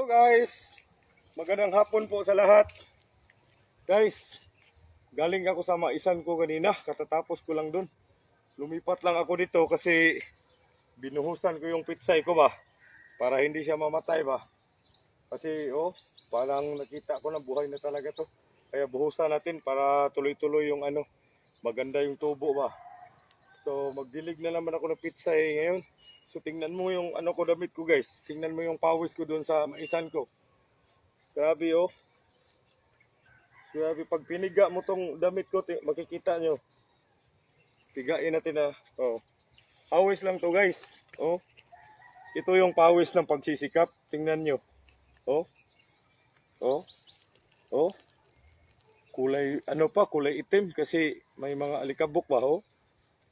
Hello guys, magandang hapon po sa lahat. Guys, galing ako sa maisan ko kanina, katatapos ko lang dun. Lumipat lang ako dito kasi binuhusan ko yung pitsay ko ba, para hindi siya mamatay ba. Kasi parang nakita ko na buhay na talaga to. Kaya buhusan natin para tuloy-tuloy yung maganda yung tubo ba. So magdilig na naman ako ng pitsay ngayon. So tingnan mo yung damit ko guys. Tingnan mo yung pawis ko doon sa maisan ko. Grabe Grabe pag piniga mo tong damit ko, makikita nyo. Pigain natin na. Pawis lang to guys. Ito yung pawis ng pagsisikap. Tingnan nyo. Oh. Oh. Oh. Kulay kulay itim kasi may mga alikabok ba